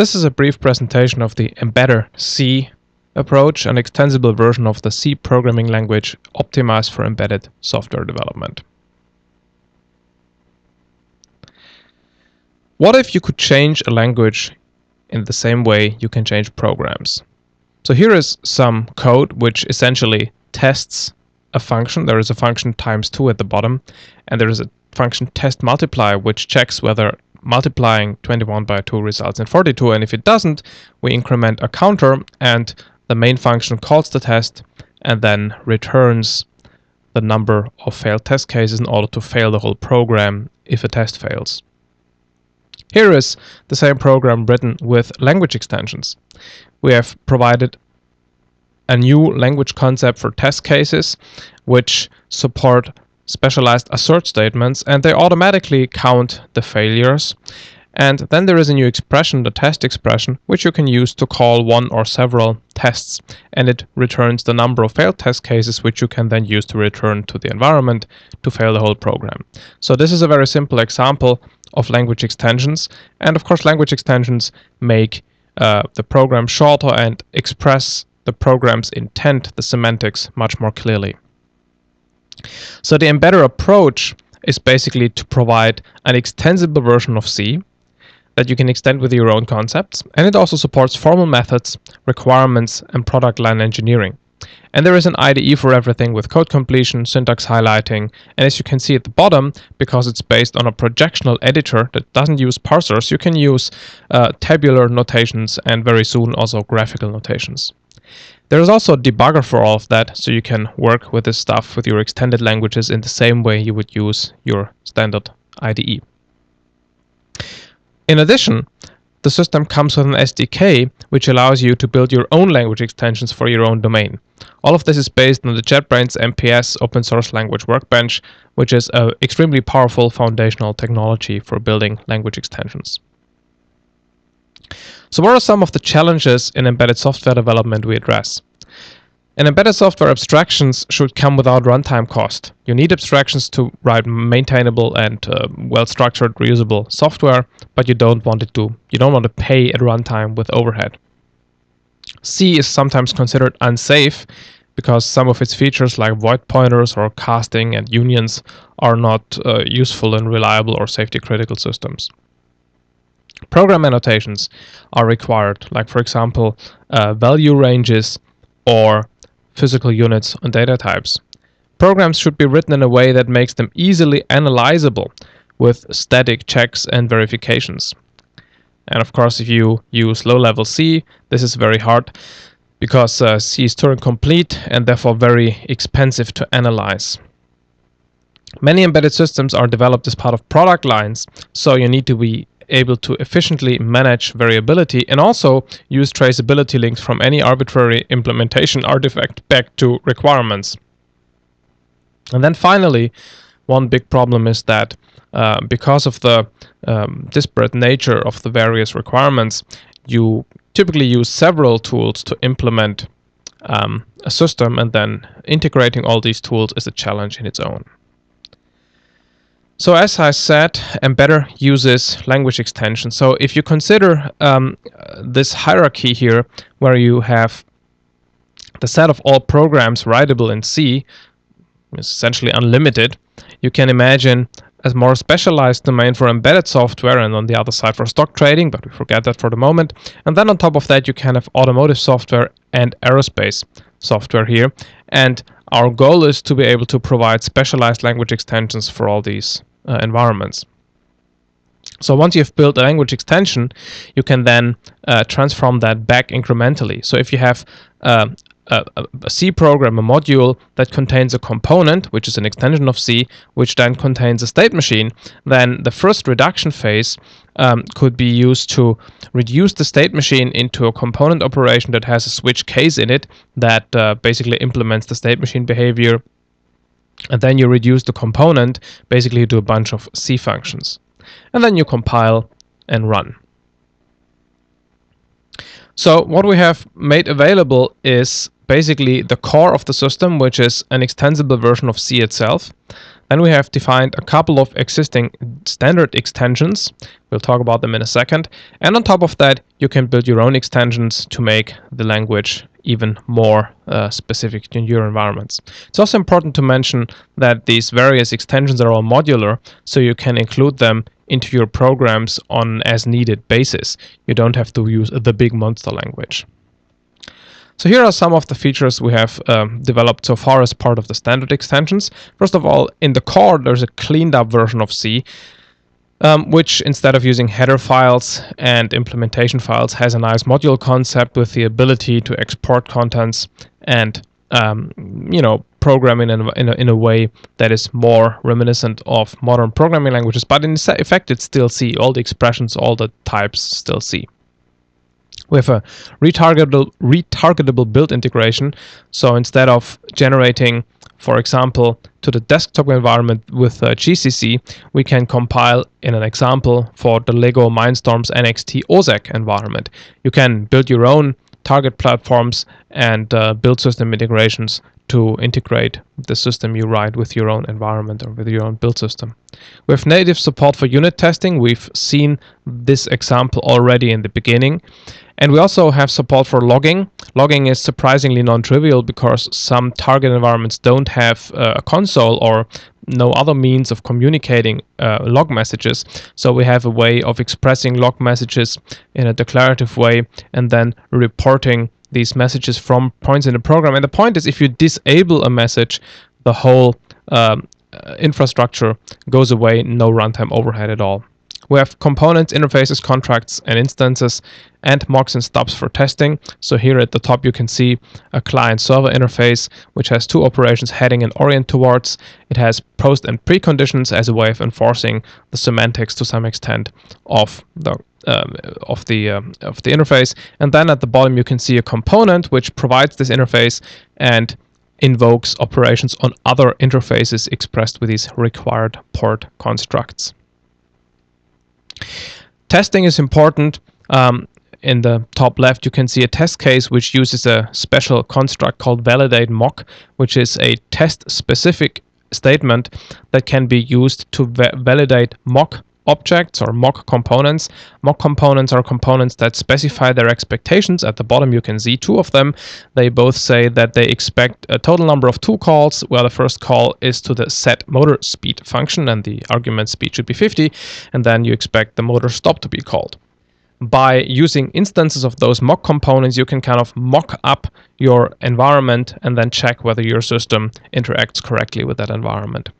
This is a brief presentation of the mbeddr C approach, an extensible version of the C programming language optimized for embedded software development. What if you could change a language in the same way you can change programs? So here is some code which essentially tests a function. There is a function times2 at the bottom, and there is a function test multiply which checks whether multiplying 21 by 2 results in 42, and if it doesn't, we increment a counter, and the main function calls the test and then returns the number of failed test cases in order to fail the whole program if a test fails. Here is the same program written with language extensions. We have provided a new language concept for test cases which support specialized assert statements, and they automatically count the failures. And then there is a new expression, the test expression, which you can use to call one or several tests, and it returns the number of failed test cases which you can then use to return to the environment to fail the whole program. So this is a very simple example of language extensions, and of course language extensions make the program shorter and express the program's intent, the semantics, much more clearly. So the mbeddr approach is basically to provide an extensible version of C that you can extend with your own concepts, and it also supports formal methods, requirements, and product line engineering. And there is an IDE for everything with code completion, syntax highlighting, and as you can see at the bottom, because it's based on a projectional editor that doesn't use parsers, you can use tabular notations and very soon also graphical notations. There is also a debugger for all of that, so you can work with this stuff with your extended languages in the same way you would use your standard IDE. In addition, the system comes with an SDK which allows you to build your own language extensions for your own domain. All of this is based on the JetBrains MPS open source language workbench, which is an extremely powerful foundational technology for building language extensions. So what are some of the challenges in embedded software development we address? In embedded software, abstractions should come without runtime cost. You need abstractions to write maintainable and well-structured, reusable software, but you don't want to pay at runtime with overhead. C is sometimes considered unsafe because some of its features like void pointers or casting and unions are not useful in reliable or safety-critical systems. Program annotations are required, like for example value ranges or physical units and data types. Programs should be written in a way that makes them easily analyzable with static checks and verifications. And of course, if you use low-level C, this is very hard because C is Turing complete and therefore very expensive to analyze. Many embedded systems are developed as part of product lines, so you need to be able to efficiently manage variability and also use traceability links from any arbitrary implementation artifact back to requirements. And then finally, one big problem is that because of the disparate nature of the various requirements, you typically use several tools to implement a system, and then integrating all these tools is a challenge in its own. So as I said, mbeddr uses language extensions. So if you consider this hierarchy here, where you have the set of all programs writable in C, is essentially unlimited, you can imagine a more specialized domain for embedded software, and on the other side for stock trading, but we forget that for the moment. And then on top of that, you can have automotive software and aerospace software here. And our goal is to be able to provide specialized language extensions for all these environments. So once you've built a language extension, you can then transform that back incrementally. So if you have a C program, a module that contains a component, which is an extension of C, which then contains a state machine, then the first reduction phase could be used to reduce the state machine into a component operation that has a switch case in it that basically implements the state machine behavior. And then you reduce the component basically to a bunch of C functions. And then you compile and run. So what we have made available is basically the core of the system, which is an extensible version of C itself. Then we have defined a couple of existing standard extensions. We'll talk about them in a second. And on top of that, you can build your own extensions to make the language even more specific to your environments. It's also important to mention that these various extensions are all modular, so you can include them into your programs on as needed basis. You don't have to use the big monster language. So here are some of the features we have developed so far as part of the standard extensions. First of all, in the core, there's a cleaned up version of C, which instead of using header files and implementation files has a nice module concept with the ability to export contents and program in a way that is more reminiscent of modern programming languages. But in effect, it's still C. All the expressions, all the types still C. We have a retargettable build integration. So instead of generating, for example, to the desktop environment with GCC, we can compile in an example for the Lego Mindstorms NXT OSEC environment. You can build your own target platforms and build system integrations to integrate the system you write with your own environment or with your own build system. We have native support for unit testing. We've seen this example already in the beginning. And we also have support for logging. Logging is surprisingly non-trivial because some target environments don't have a console or no other means of communicating log messages. So we have a way of expressing log messages in a declarative way and then reporting these messages from points in the program. And the point is, if you disable a message, the whole infrastructure goes away, no runtime overhead at all. We have components, interfaces, contracts, and instances, and mocks and stubs for testing. So here at the top you can see a client-server interface which has two operations, heading and orient towards. It has post and preconditions as a way of enforcing the semantics to some extent of the interface. And then at the bottom you can see a component which provides this interface and invokes operations on other interfaces expressed with these required port constructs. Testing is important. In the top left, you can see a test case which uses a special construct called validate mock, which is a test-specific statement that can be used to validate mock objects or mock components. Mock components are components that specify their expectations. At the bottom, you can see two of them. They both say that they expect a total number of two calls, where the first call is to the set motor speed function, and the argument speed should be 50, and then you expect the motor stop to be called. By using instances of those mock components, you can kind of mock up your environment and then check whether your system interacts correctly with that environment.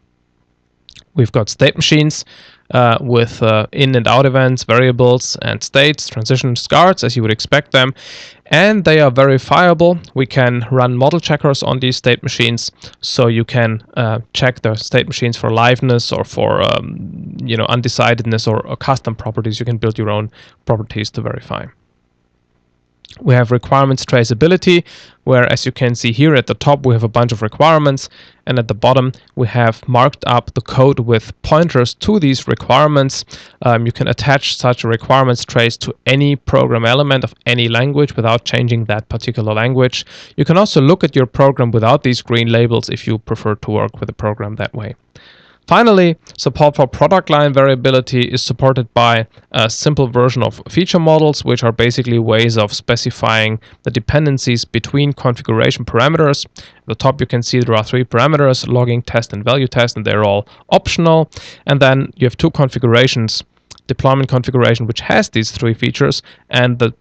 We've got state machines with in and out events, variables, and states, transitions, guards, as you would expect them. And they are verifiable. We can run model checkers on these state machines, so you can check the state machines for liveness or for undecidedness or custom properties. You can build your own properties to verify. We have requirements traceability, where, as you can see here at the top, we have a bunch of requirements, and at the bottom we have marked up the code with pointers to these requirements. You can attach such a requirements trace to any program element of any language without changing that particular language. You can also look at your program without these green labels if you prefer to work with the program that way. Finally, support for product line variability is supported by a simple version of feature models, which are basically ways of specifying the dependencies between configuration parameters. At the top you can see there are three parameters: logging, test, and value test, and they're all optional. And then you have two configurations: deployment configuration, which has these three features, and the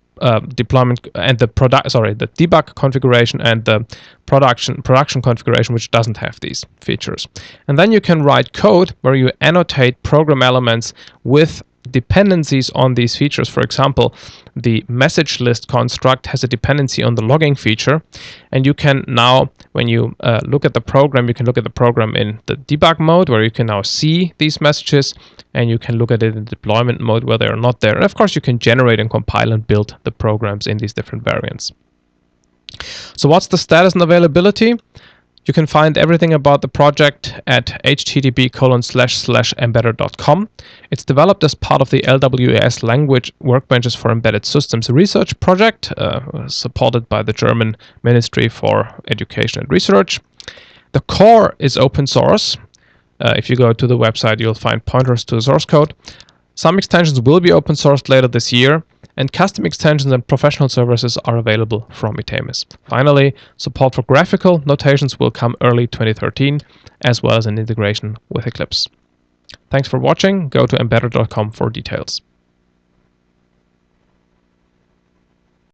deployment and the debug configuration, and the production configuration, which doesn't have these features. And then you can write code where you annotate program elements with dependencies on these features. For example, the message list construct has a dependency on the logging feature, and you can now, when you look at the program, you can look at the program in the debug mode, where you can now see these messages, and you can look at it in deployment mode where they are not there. And of course, you can generate and compile and build the programs in these different variants. So what's the status and availability? You can find everything about the project at http://mbeddr.com. It's developed as part of the LWAS Language Workbenches for Embedded Systems research project, supported by the German Ministry for Education and Research. The core is open source. If you go to the website, you'll find pointers to the source code. Some extensions will be open sourced later this year, and custom extensions and professional services are available from Itemis. Finally, support for graphical notations will come early 2013, as well as an integration with Eclipse. Thanks for watching. Go to mbeddr.com for details.